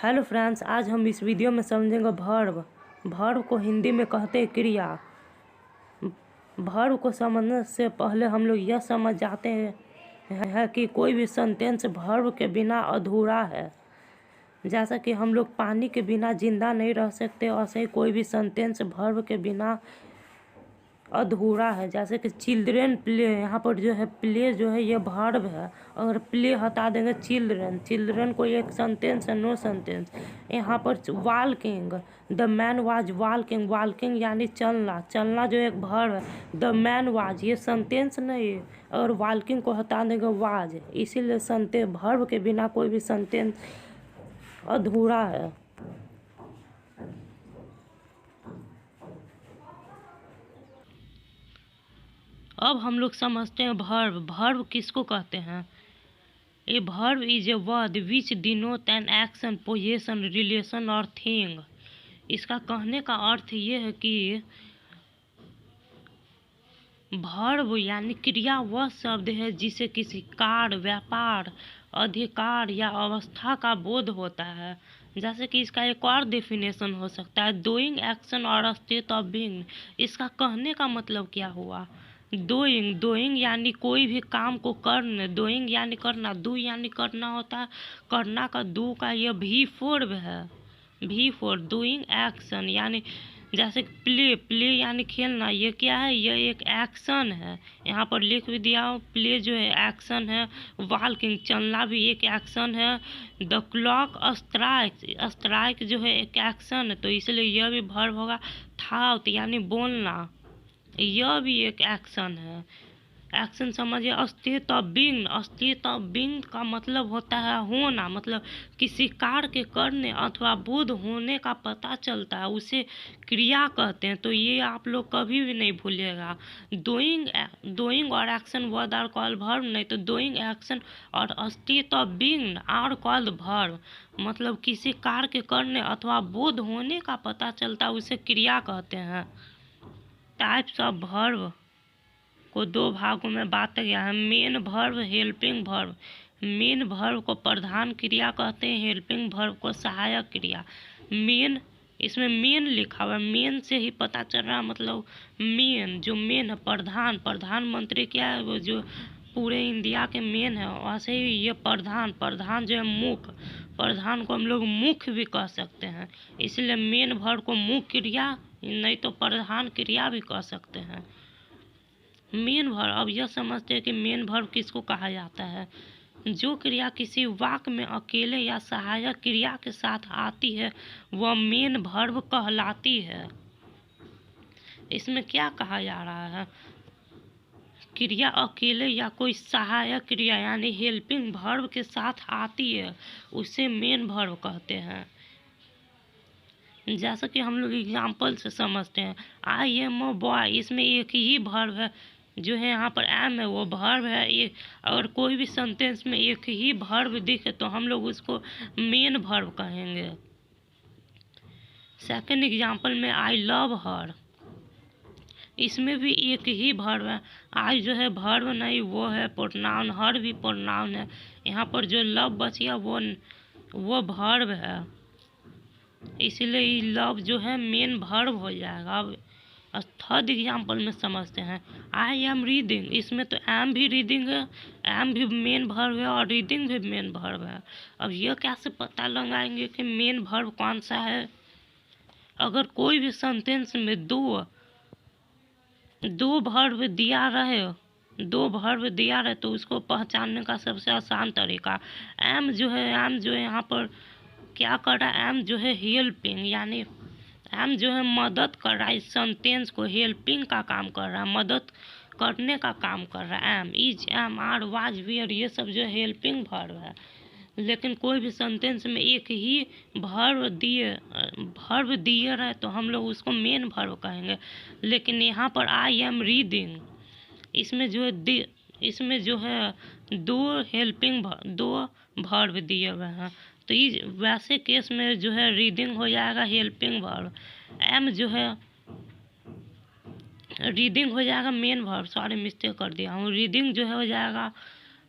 Hello friends, आज हम इस वीडियो में समझेंगे वर्ब। वर्ब को हिंदी में कहते हैं क्रिया। वर्ब को समझने से पहले हम लोग यह समझ जाते हैं कि कोई भी सेंटेंस वर्ब के बिना अधूरा है। जैसा कि हम लोग पानी के बिना जिंदा नहीं रह सकते, वैसे ही कोई भी सेंटेंस वर्ब के बिना अधूरा है। जैसे कि चिल्ड्रेन प्ले, यहाँ पर जो है प्ले जो है ये वर्ब है। अगर प्ले हटा देंगे चिल्ड्रेन, चिल्ड्रेन को एक सेंटेंस है, नो सेंटेंस। यहाँ पर walking, the man was walking, walking यानी चलना, चलना जो एक वर्ब है। द मैन वाज ये सेंटेंस नहीं है, अगर वॉकिंग को हटा देंगे वाज, इसीलिए सेंटेंस वर्ब के बिना कोई भी सेंटेंस अधूरा है। अब हम लोग समझते हैं वर्ब। वर्ब किसको कहते हैं? A verb is a word which denote an action, position, relation और थिंग। इसका कहने का अर्थ ये है कि वर्ब यानी क्रिया वह शब्द है जिसे किसी कार्य, व्यापार, अधिकार या अवस्था का बोध होता है। जैसे कि इसका एक और डेफिनेशन हो सकता है, डूइंग एक्शन और स्टेट ऑफ बीइंग। इसका कहने का मतलब क्या हुआ? डूइंग, डूइंग यानी कोई भी काम को करना, डूइंग यानी करना, डू यानी करना होता है, करना का डू का यह भी फोर है, भी फोर। डूइंग एक्शन यानी जैसे प्ले, प्ले यानी खेलना, ये क्या है? यह एक एक्शन है। यहाँ पर लिख भी दिया हूँ, प्ले जो है एक्शन है, वॉकिंग चलना भी एक एक्शन है, द क्लॉक स्ट्राइक, स्ट्राइक जो है एक एक्शन है, तो इसलिए यह भी वर्ब होगा। थाउट यानी बोलना, यह भी एक एक्शन है। एक्शन समझिए। State of being, state of being का मतलब होता है होना, मतलब किसी कार्य के करने अथवा बोध होने का पता चलता है, उसे क्रिया कहते हैं। तो ये आप लोग कभी भी नहीं भूलिएगा। डूइंग, डूइंग और action word are called verb, नहीं तो डूइंग एक्शन और state of being are called verb. मतलब किसी कार्य के करने अथवा बोध होने का पता चलता है, उसे क्रिया कहते हैं। टाइप्स ऑफ वर्ब को दो भागों में बांटा गया है, main verb, helping verb. Main verb को प्रधान क्रिया कहते हैं, हेल्पिंग वर्ब को सहायक क्रिया। मेन, इसमें मेन लिखा हुआ है, मेन से ही पता चल रहा है, मतलब मेन जो मेन है, प्रधान, प्रधानमंत्री क्या है? वो जो पूरे इंडिया के मेन है, वैसे ही ये प्रधान, प्रधान जो है मुख्य, प्रधान को हम लोग मुख्य भी कह सकते हैं, इसलिए मेन वर्ब को मुख्य क्रिया नहीं तो प्रधान क्रिया भी कह सकते हैं। मेन वर्ब, अब यह समझते हैं कि मेन वर्ब किसको कहा जाता है? जो क्रिया किसी वाक्य में अकेले या सहायक क्रिया के साथ आती है वह मेन वर्ब कहलाती है। इसमें क्या कहा जा रहा है? क्रिया अकेले या कोई सहायक क्रिया यानी हेल्पिंग वर्ब के साथ आती है, उसे मेन वर्ब कहते हैं। जैसा कि हम लोग एग्जाम्पल से समझते हैं, आई एम अ बॉय, इसमें एक ही वर्ब है जो है, यहाँ पर एम है वो वर्ब है। ये अगर कोई भी सेंटेंस में एक ही वर्ब दिखे तो हम लोग उसको मेन वर्ब कहेंगे। सेकंड एग्जाम्पल में आई लव हर, इसमें भी एक ही वर्ब है। आई जो है वर्ब नहीं, वो है प्रोनाउन, हर भी प्रोनाउन है। यहाँ पर जो लव बच गया वो वर्ब है, इसीलिए लव जो है मेन वर्ब हो जाएगा। अब थर्ड एग्जाम्पल में समझते हैं, आई एम रीडिंग, इसमें तो एम भी रीडिंग है, एम भी मेन वर्ब है और रीडिंग भी मेन वर्ब है। अब यह कैसे पता लगाएंगे कि मेन वर्ब कौन सा है? अगर कोई भी सेंटेंस में दो वर्ब दिया रहे, दो वर्ब दिया रहे, तो उसको पहचानने का सबसे आसान तरीका, एम जो है, एम जो है यहाँ पर क्या कर रहा है? एम जो है हेल्पिंग, यानी एम जो है मदद कर रहा है, इस सेंटेंस को हेल्पिंग का काम कर रहा है, मदद करने का काम कर रहा है। Am, is, am, are, was, were, ये सब जो हेल्पिंग वर्ब है। लेकिन कोई भी सेंटेंस में एक ही वर्ब दिए रहे तो हम लोग उसको मेन वर्ब कहेंगे। लेकिन यहाँ पर आई एम रीडिंग, इसमें जो है दो वर्ब दिए हुए हैं, तो इस वैसे केस में जो है रीडिंग हो जाएगा हेल्पिंग वर्ब। एम जो है रीडिंग हो जाएगा मेन वर्ब, सॉरी मिस्टेक कर दिया हूँ, रीडिंग जो है हो जाएगा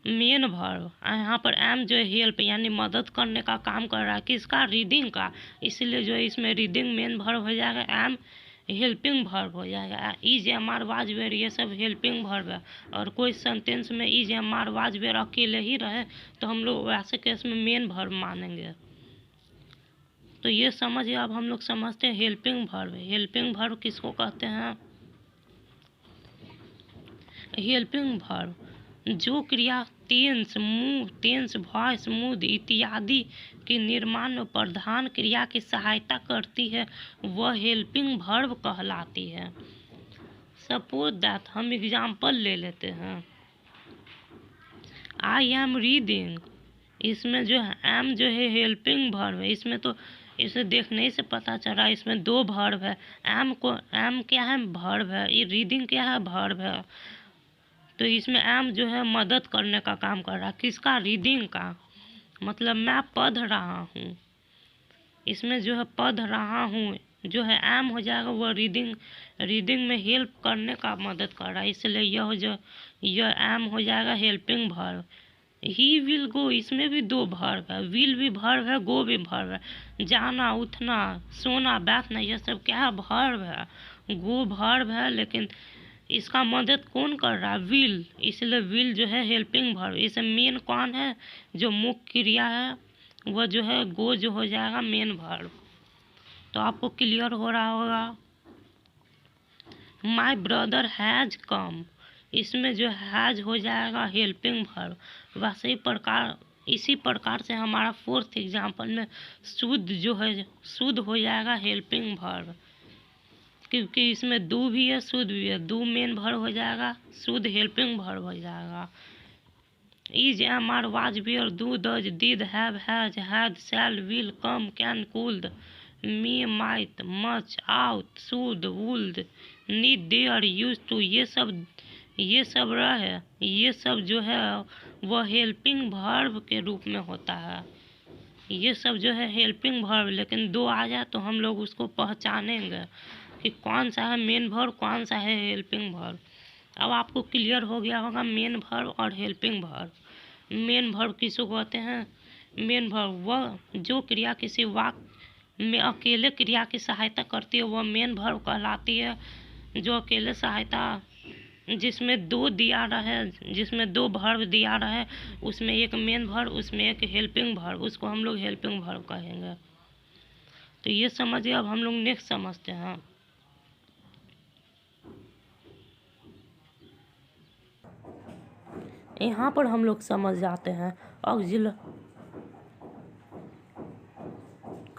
मेन वर्ब। यहाँ पर एम जो है हेल्प यानी मदद करने का काम कर रहा है, किसका, रीडिंग का, इसलिए जो है इसमें रीडिंग मेन वर्ब हो जाएगा, एम हेल्पिंग वर्ब हो जाएगा। Is am are was were ये सब हेल्पिंग वर्ब है। और कोई सेंटेंस में is am are was were अकेले ही रहे तो हम लोग वैसे केस में मेन वर्ब मानेंगे। तो ये समझिए, अब हम लोग समझते हैं हेल्पिंग वर्ब। हेल्पिंग वर्ब किसको कहते हैं? हेल्पिंग वर्ब जो क्रिया tense, mood, tense, voice, mood इत्यादि के निर्माण में प्रधान क्रिया की सहायता करती है वह हेल्पिंग वर्ब कहलाती है। सपोज दैट, हम एग्जाम्पल ले लेते हैं। आई एम रीडिंग, इसमें जो है एम जो है हेल्पिंग वर्ब है। इसमें तो इसे देखने से पता चल रहा है इसमें दो वर्ब है। एम क्या है? वर्ब है। ये रीडिंग क्या है? वर्ब है। तो इसमें एम जो है मदद करने का काम कर रहा है, किसका? रीडिंग का। मतलब मैं पढ़ रहा हूँ, इसमें जो है पढ़ रहा हूँ जो है एम हो जाएगा, वो रीडिंग में हेल्प करने का मदद कर रहा है, इसलिए यह एम हो जाएगा helping verb. He will go, इसमें भी दो वर्ब है, विल भी वर्ब है, गो भी वर्ब है। जाना, उठना, सोना, बैठना, यह सब क्या है? वर्ब है। गो वर्ब है, लेकिन इसका मदद कौन कर रहा है? विल, इसलिए विल जो है हेल्पिंग वर्ब। इसे मेन कौन है? जो मुख्य क्रिया है वह जो है गो जो हो जाएगा मेन वर्ब। तो आपको क्लियर हो रहा होगा। माई ब्रदर हैज कम, इसमें जो हैज हो जाएगा हेल्पिंग वर्ब। इसी प्रकार से हमारा फोर्थ एग्जाम्पल में शुद्ध जो है शुद्ध हो जाएगा हेल्पिंग वर्ब, क्योंकि इसमें दो भी है, शुद्ध भी है। दो मेन वर्ब हो जाएगा, शुद्ध हेल्पिंग वर्ब हो जाएगा। Is, am, are, was, were, do, does, did, have, has, had, shall, will, come, can, could, may, might, must, ought, should, would, need, dare, use to, ये सब रहे, ये सब जो है वह हेल्पिंग वर्ब के रूप में होता है। ये सब जो है हेल्पिंग वर्ब, लेकिन दो आ जाए तो हम लोग उसको पहचानेंगे कि कौन सा है मेन वर्ब, कौन सा है हेल्पिंग वर्ब। अब आपको क्लियर हो गया होगा मेन वर्ब और हेल्पिंग वर्ब। मेन वर्ब किसको कहते हैं? मेन वर्ब वह जो क्रिया किसी वाक्य में अकेले क्रिया की सहायता करती है वह मेन वर्ब कहलाती है। जो अकेले सहायता, जिसमें दो दिया रहे, जिसमें दो वर्ब दिया रहे, उसमें एक मेन वर्ब, उसमें एक हेल्पिंग वर्ब, उसको हम लोग हेल्पिंग वर्ब कहेंगे। तो ये समझिए। अब हम लोग नेक्स्ट समझते हैं। यहाँ पर हम लोग समझ जाते हैं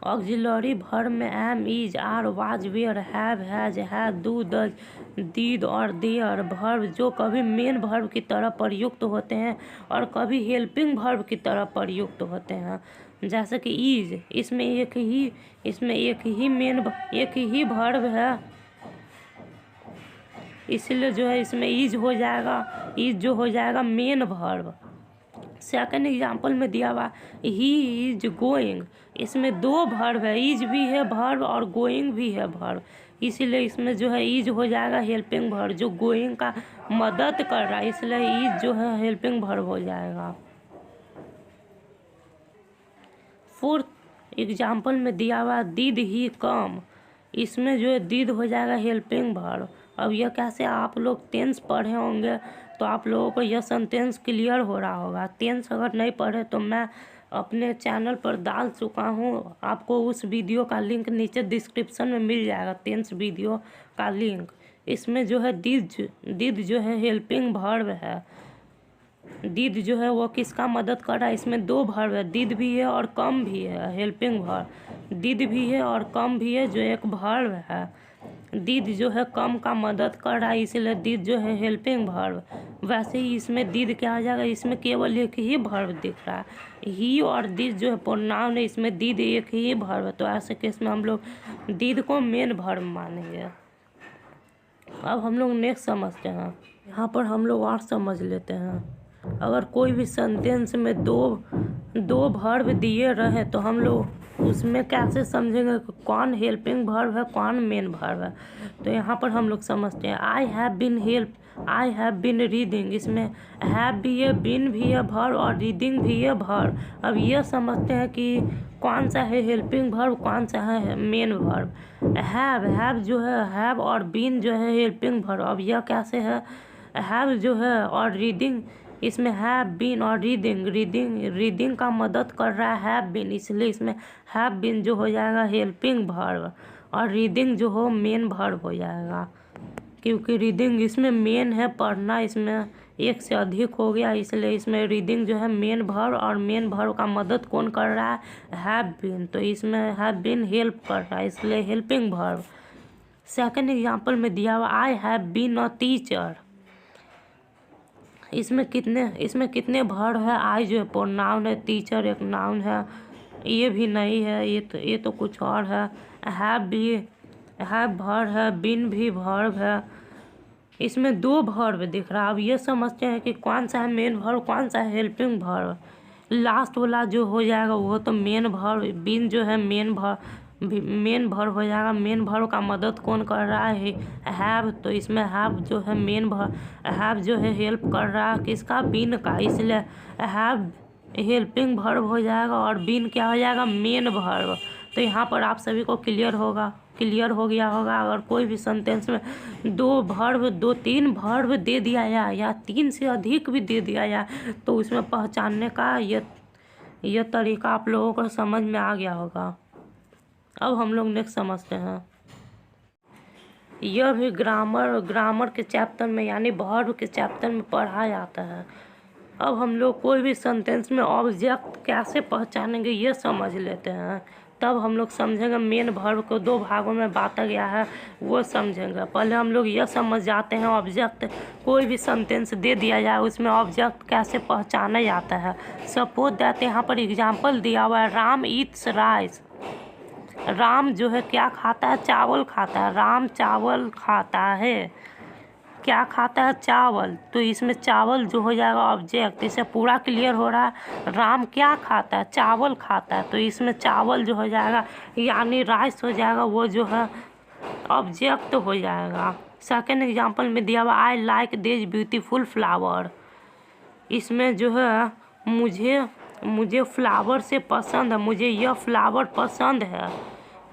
ऑक्सिलरी वर्ब में am, is, are, was, were, have, has, had, do, does, did और देयर वर्ब जो कभी मेन वर्ब की तरह प्रयुक्त होते हैं और कभी हेल्पिंग वर्ब की तरह प्रयुक्त होते हैं। जैसे कि इज, इसमें एक ही वर्ब है, इसलिए जो है इसमें इज हो जाएगा, इज जो हो जाएगा मेन वर्ब। सेकंड एग्जाम्पल में दिया हुआ ही इज गोइंग, इसमें दो वर्ब है, इज भी है वर्ब और गोइंग भी है वर्ब, इसीलिए इसमें जो है इज हो जाएगा हेल्पिंग वर्ब जो गोइंग का मदद कर रहा है, इसलिए इज जो है हेल्पिंग वर्ब हो जाएगा। फोर्थ एग्जाम्पल में दिया हुआ डिड ही कम, इसमें जो है डिड हो जाएगा हेल्पिंग वर्ब। अब यह कैसे, आप लोग टेंस पढ़े होंगे तो आप लोगों को यह सेंटेंस क्लियर हो रहा होगा। टेंस अगर नहीं पढ़े तो मैं अपने चैनल पर डाल चुका हूँ, आपको उस वीडियो का लिंक नीचे डिस्क्रिप्शन में मिल जाएगा, टेंस वीडियो का लिंक। इसमें जो है डिड जो है हेल्पिंग वर्ब है। डिड जो है वो किसका मदद कर रहा है? इसमें दो वर्ब है, डिड भी है और कम भी है, हेल्पिंग वर्ब। डिड भी है और कम भी है जो एक वर्ब है। डिड जो है कम का मदद कर रहा है, इसलिए डिड जो है हेल्पिंग वर्ब। वैसे ही इसमें डिड क्या आ जाएगा? इसमें केवल एक ही वर्ब दिख रहा है, ही और डिड जो है प्रोनाउन है, इसमें डिड एक ही वर्ब है, तो ऐसे केस में हम लोग डिड को मेन वर्ब मानेंगे। अब हम लोग नेक्स्ट समझते हैं। यहाँ पर हम लोग और समझ लेते हैं। अगर कोई भी सेंटेंस में दो वर्ब दिए रहे तो हम लोग उसमें कैसे समझेंगे कौन हेल्पिंग वर्ब है कौन मेन वर्ब है। तो यहाँ पर हम लोग समझते हैं आई हैव बीन रीडिंग, इसमें हैव भी है, बीन भी है वर्ब और रीडिंग भी है वर्ब। अब ये समझते हैं कि कौन सा है हेल्पिंग वर्ब कौन सा है मेन वर्ब। हैव जो है हैव और बीन जो है हेल्पिंग वर्ब। अब यह कैसे है, हैव जो है और रीडिंग, इसमें हैव बीन और रीडिंग का मदद कर रहा है हैव बीन, इसलिए इसमें हैव बीन जो हो जाएगा हेल्पिंग वर्ब और रीडिंग जो हो मेन वर्ब हो जाएगा। क्योंकि रीडिंग इसमें मेन है पढ़ना, इसमें एक से अधिक हो गया, इसलिए इसमें रीडिंग जो है मेन वर्ब और मेन वर्ब का मदद कौन कर रहा है हैव बीन, तो इसमें हैव बीन हेल्प कर रहा है इसलिए हेल्पिंग वर्ब। सेकंड एग्जांपल में दिया हुआ I have been a teacher, इसमें कितने वर्ब है, आई जो है प्रोनाउन है, टीचर एक नाउन है, ये भी नहीं है, ये तो कुछ और है। हैव वर्ब है, बीन भी वर्ब है, इसमें 2 वर्ब दिख रहा है। अब ये समझते हैं कि कौन सा है मेन वर्ब कौन सा है हेल्पिंग वर्ब। लास्ट वाला जो हो जाएगा वो तो मेन वर्ब, बीन जो है मेन वर्ब हो जाएगा। मेन वर्ब का मदद कौन कर रहा है हैव, तो इसमें हैव जो है मेन वर्ब, हैव जो है हेल्प कर रहा है किसका बीन का, इसलिए हैव हेल्पिंग वर्ब हो जाएगा और बीन क्या हो जाएगा मेन वर्ब। तो यहाँ पर आप सभी को क्लियर हो गया होगा। अगर कोई भी सेंटेंस में 2-3 वर्ब दे दिया जाए या 3 से अधिक भी दे दिया जाए तो उसमें पहचानने का यह तरीका आप लोगों को समझ में आ गया होगा। अब हम लोग नेक्स्ट समझते हैं। यह भी ग्रामर के चैप्टर में यानी वर्ब के चैप्टर में पढ़ा जाता है। अब हम लोग कोई भी सेंटेंस में ऑब्जेक्ट कैसे पहचानेंगे ये समझ लेते हैं, तब हम लोग समझेंगे मेन वर्ब को 2 भागों में बांटा गया है वो समझेंगे। पहले हम लोग यह समझ जाते हैं ऑब्जेक्ट, कोई भी सेंटेंस दे दिया जाए उसमें ऑब्जेक्ट कैसे पहचाना जाता है। सपोज दैट यहाँ पर एग्जांपल दिया हुआ है राम ईट्स राइस, राम जो है क्या खाता है चावल खाता है, राम चावल खाता है, क्या खाता है चावल, तो इसमें चावल जो हो जाएगा ऑब्जेक्ट। इसे पूरा क्लियर हो रहा है, राम क्या खाता है चावल खाता है, तो इसमें चावल जो हो जाएगा यानी राइस हो जाएगा वो जो है ऑब्जेक्ट हो जाएगा। सेकेंड एग्जांपल में दिया हुआ I like this beautiful flower, इसमें जो है मुझे फ्लावर से पसंद है, मुझे यह फ्लावर पसंद है,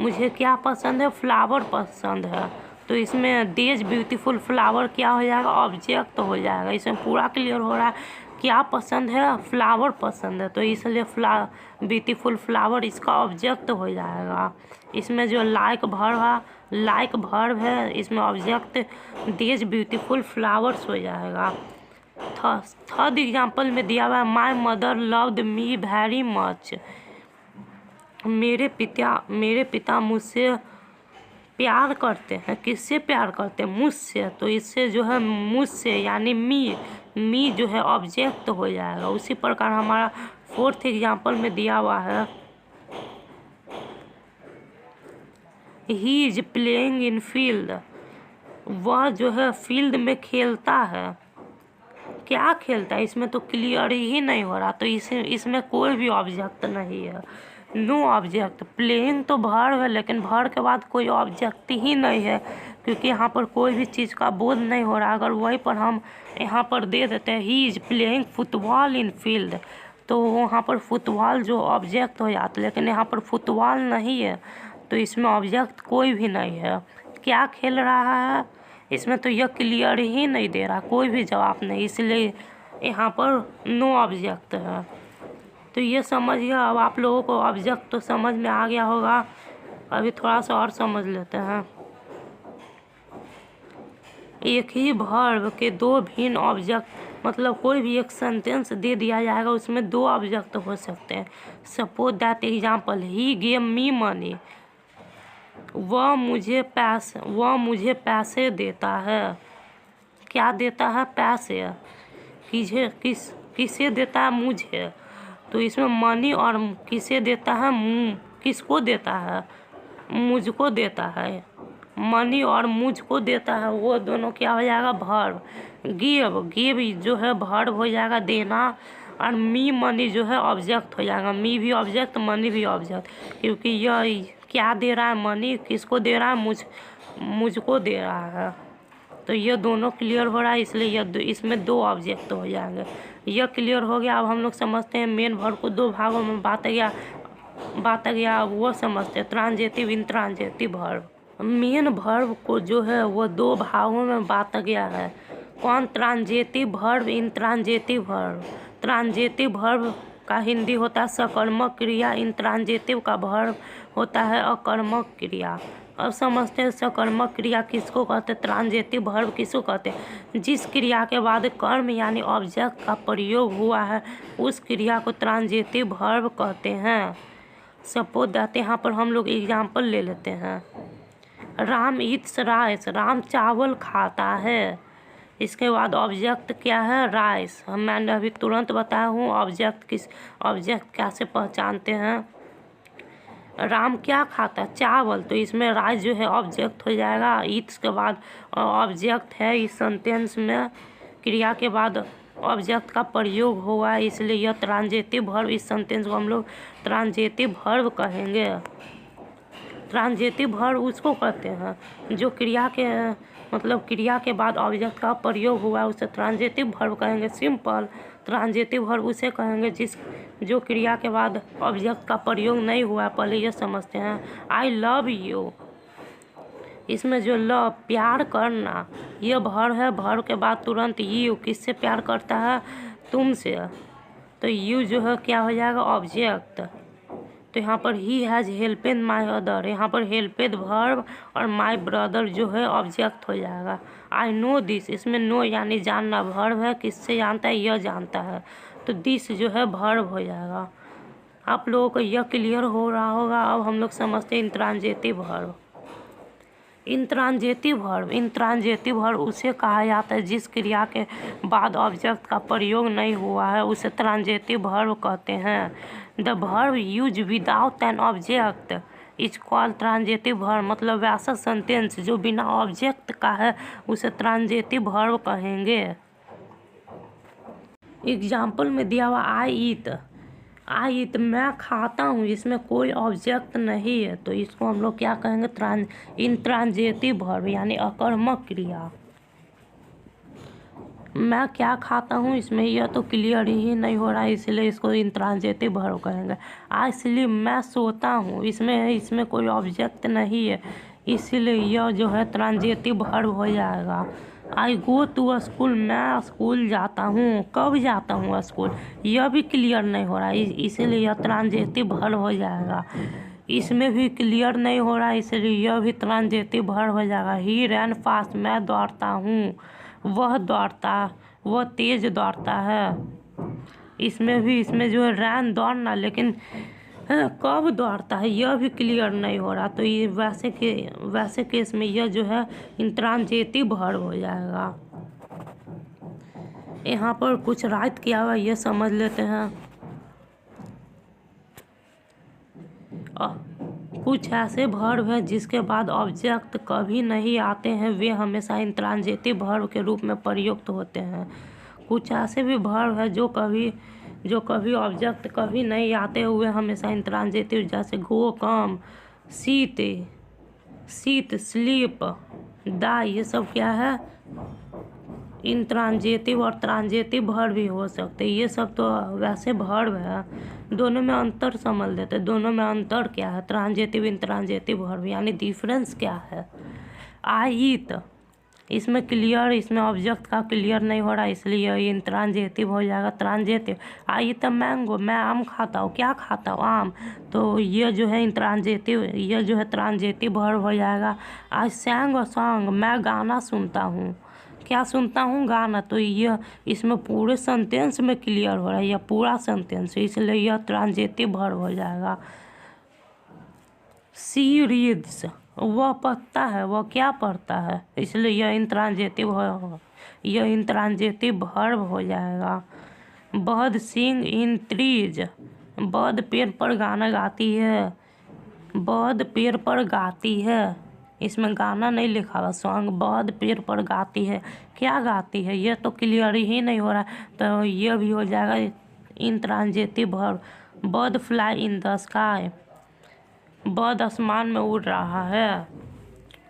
मुझे क्या पसंद है फ्लावर पसंद है, तो इसमें दिस ब्यूटीफुल फ्लावर क्या हो जाएगा ऑब्जेक्ट हो जाएगा। इसमें पूरा क्लियर हो रहा है क्या पसंद है फ्लावर पसंद है, तो इसलिए ब्यूटीफुल फ्लावर इसका ऑब्जेक्ट हो जाएगा। इसमें जो लाइक वर्ब है इसमें ऑब्जेक्ट दिस ब्यूटीफुल फ्लावर्स हो जाएगा। थर्ड एग्जांपल में दिया हुआ है my mother loved me very much, मेरे पिता मुझसे प्यार करते हैं, किससे प्यार करते हैं मुझसे, तो इससे जो है मुझसे यानी मी जो है ऑब्जेक्ट हो जाएगा। उसी प्रकार हमारा फोर्थ एग्जांपल में दिया हुआ है he is playing in field, वह जो है फील्ड में खेलता है, क्या खेलता है, इसमें तो क्लियर ही नहीं हो रहा, तो इसमें कोई भी ऑब्जेक्ट नहीं है, नो ऑब्जेक्ट। प्लेइंग तो वर्ब है लेकिन वर्ब के बाद कोई ऑब्जेक्ट ही नहीं है क्योंकि यहाँ पर कोई भी चीज़ का बोध नहीं हो रहा। अगर वही पर हम यहाँ पर दे देते हैं he is playing football in field, तो वहाँ पर फुटबॉल जो ऑब्जेक्ट हो जाता है, लेकिन यहाँ पर फुटबॉल नहीं है तो इसमें ऑब्जेक्ट कोई भी नहीं है। क्या खेल रहा है, इसमें तो यह क्लियर ही नहीं दे रहा, कोई भी जवाब नहीं, इसलिए यहाँ पर नो ऑब्जेक्ट है। तो ये समझिए, अब आप लोगों को ऑब्जेक्ट तो समझ में आ गया होगा। अभी थोड़ा सा और समझ लेते हैं। एक ही वर्ब के 2 भिन्न ऑब्जेक्ट, मतलब कोई भी एक सेंटेंस दे दिया जाएगा उसमें 2 ऑब्जेक्ट हो सकते हैं। Suppose that example he gave me money, वह मुझे पैसे देता है, क्या देता है पैसे, किसे देता है मुझे, तो इसमें मनी और किसे देता है किसको देता है मुझको देता है, मनी और मुझको देता है, वो दोनों क्या हो जाएगा वर्ब। गिव जो है वर्ब हो जाएगा देना और मी मनी जो है ऑब्जेक्ट हो जाएगा। मी भी ऑब्जेक्ट, मनी भी ऑब्जेक्ट, क्योंकि यह क्या दे रहा है, मनी किसको दे रहा है, मुझको दे रहा है। तो ये दोनों क्लियर हो रहा है, इसलिए इसमें 2 ऑब्जेक्ट हो जाएंगे। यह क्लियर हो गया। अब हम लोग समझते हैं मेन वर्ब को 2 भागों में बांटा गया। अब वो समझते हैं ट्रांजेटिव, इंट्रांजेटिव वर्ब। मेन वर्ब को जो है वो 2 भागों में बांटा गया है। कौन? Transitive verb, intransitive verb. Transitive verb का हिंदी होता है सकर्मक क्रिया, इंट्रांजेटिव का वर्ब होता है अकर्मक क्रिया। अब समझते हैं सकर्मक क्रिया किसको कहते हैं, ट्रांजेटिव वर्ब किसको कहते हैं। जिस क्रिया के बाद कर्म यानी ऑब्जेक्ट का प्रयोग हुआ है उस क्रिया को ट्रांजेटिव वर्ब कहते हैं। सपोज दैट यहाँ पर हम लोग एग्जाम्पल ले लेते हैं। राम ईट्स राइस, राम चावल खाता है। इसके बाद ऑब्जेक्ट क्या है, राइस। मैंने अभी तुरंत बताया हूँ ऑब्जेक्ट कैसे पहचानते हैं। राम क्या खाता है, चावल, तो इसमें राइस जो है ऑब्जेक्ट हो जाएगा। ईट्स के बाद ऑब्जेक्ट है, इस सेंटेंस में क्रिया के बाद ऑब्जेक्ट का प्रयोग हुआ है, इसलिए यह ट्रांजेटिव वर्ब, इस सेंटेंस को हम लोग ट्रांजेटिव वर्ब कहेंगे। ट्रांजेटिव वर्ब उसको कहते हैं जो क्रिया के बाद ऑब्जेक्ट का प्रयोग हुआ है, उसे ट्रांजेटिव वर्ब कहेंगे। सिंपल ट्रांजेटिव वर्ब उसे कहेंगे जो क्रिया के बाद ऑब्जेक्ट का प्रयोग नहीं हुआ है। पहले ये समझते हैं। आई लव यू, इसमें जो लव प्यार करना ये वर्ब है। वर्ब के बाद तुरंत यू, किससे प्यार करता है, तुमसे, तो यू जो है क्या हो जाएगा, ऑब्जेक्ट। तो यहाँ पर ही हैज़ हेल्पेड माई अदर, यहाँ पर हेल्पेड वर्ब और माई ब्रदर जो है ऑब्जेक्ट हो जाएगा। आई नो दिस, इसमें नो यानी जानना वर्ब है। किससे जानता है, यह जानता है, तो दिस जो है वर्ब हो जाएगा। आप लोगों को यह क्लियर हो रहा होगा। अब हम लोग समझते हैं इंट्रांजेटिव वर्ब। इंट्रांजेटिव वर्ब उसे कहा जाता है जिस क्रिया के बाद ऑब्जेक्ट का प्रयोग नहीं हुआ है, उसे ट्रांजेटिव वर्ब कहते हैं। The verb use without an object is called transitive verb, मतलब वैसा सेंटेंस जो बिना ऑब्जेक्ट का है उसे ट्रांजेटिव वर्ब कहेंगे। एग्जाम्पल में दिया हुआ आई ईट, मैं खाता हूँ, इसमें कोई ऑब्जेक्ट नहीं है, तो इसको हम लोग क्या कहेंगे, इंट्रांजेटिव वर्ब यानी अकर्मक क्रिया। मैं क्या खाता हूँ, इसमें यह तो क्लियर ही नहीं हो रहा है, इसलिए इसको इंट्रांजेटिव वर्ब कहेंगे। आई स्लीप, मैं सोता हूँ, इसमें कोई ऑब्जेक्ट नहीं है, इसीलिए यह जो है ट्रांजेटिव वर्ब हो जाएगा। आई गो टू स्कूल, मैं स्कूल जाता हूँ, कब जाता हूँ स्कूल, यह भी क्लियर नहीं हो रहा है, इसीलिए यह ट्रांजेटिव वर्ब हो जाएगा। इसमें भी क्लियर नहीं हो रहा है, इसलिए यह भी ट्रांजेटिव वर्ब हो जाएगा। ही रन फास्ट, मैं दौड़ता हूँ, वह तेज दौड़ता है। इसमें जो है रन दौड़ना, लेकिन कब दौड़ता है यह भी क्लियर नहीं हो रहा, तो ये वैसे केस में यह जो है इंट्रांजेटिव वर्ब हो जाएगा। यहाँ पर कुछ राइट किया हुआ ये समझ लेते हैं। कुछ ऐसे वर्ब हैं जिसके बाद ऑब्जेक्ट कभी नहीं आते हैं, वे हमेशा इंट्रांजेटिव वर्ब के रूप में प्रयुक्त होते हैं। कुछ ऐसे भी वर्ब है जो कभी ऑब्जेक्ट कभी नहीं आते हुए हमेशा इंट्रांजेटिव, जैसे गो, कम, सीट, स्लीप, डाई, ये सब क्या है, इंट्रांजेटिव और ट्रांजेटिव वर्ब भी हो सकते हैं। ये सब तो वैसे वर्ब है, दोनों में अंतर समझ लेते हैं। दोनों में अंतर क्या है, ट्रांजेटिव इंट्रांजेटिव वर्ब, यानी डिफरेंस क्या है। आई ईट, इसमें ऑब्जेक्ट का क्लियर नहीं हो रहा, इसलिए ये इंट्रांजेटिव हो जाएगा। ट्रांजेटिव, आई ईट मैंगो, मैं आम खाता हूँ, क्या खाता हूँ, आम, तो ये जो है इंट्रांजेटिव, ये जो है ट्रांजेटिव वर्ब हो जाएगा। आई सैंग अ सॉन्ग, मैं गाना सुनता हूँ, क्या सुनता हूँ, गाना, तो यह इसमें पूरे सेंटेंस में क्लियर हो रहा है, यह पूरा सेंटेंस, इसलिए यह ट्रांजेटिव वर्ब हो जाएगा। सी रीड्स, वह पढ़ता है, वह क्या पढ़ता है, इसलिए यह इंट्रांजेटिव वर्ब हो जाएगा। बर्ड सिंग इन ट्रीज, बर्ड पेड़ पर गाना गाती है, बर्ड पेड़ पर गाती है, इसमें गाना नहीं लिखा हुआ, सॉन्ग, बर्ड पेड़ पर गाती है, क्या गाती है, ये तो क्लियर ही नहीं हो रहा, तो ये भी हो जाएगा intransitive verb. Bird fly in the sky, bird आसमान में उड़ रहा है।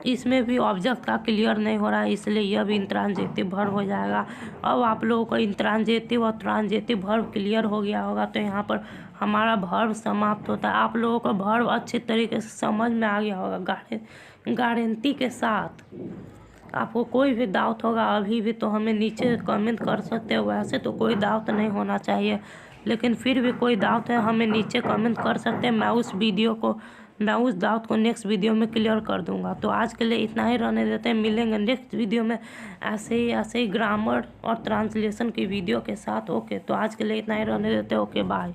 इसमें भी ऑब्जेक्ट का क्लियर नहीं हो रहा है, इसलिए यह भी इंट्रांजिटिव वर्ब हो जाएगा। अब आप लोगों को इंट्रांजिटिव और ट्रांजिटिव वर्ब क्लियर हो गया होगा, तो यहाँ पर हमारा वर्ब समाप्त होता है। आप लोगों को वर्ब अच्छे तरीके से समझ में आ गया होगा गारंटी के साथ। आपको कोई भी डाउट होगा अभी भी तो हमें नीचे कमेंट कर सकते हो। वैसे तो कोई डाउट नहीं होना चाहिए, लेकिन फिर भी कोई डाउट है हमें नीचे कमेंट कर सकते हैं। मैं उस डाउट को नेक्स्ट वीडियो में क्लियर कर दूंगा। तो आज के लिए इतना ही रहने देते हैं, मिलेंगे नेक्स्ट वीडियो में ऐसे ही ग्रामर और ट्रांसलेशन की वीडियो के साथ। ओके, तो आज के लिए इतना ही रहने देते हैं। Okay, bye.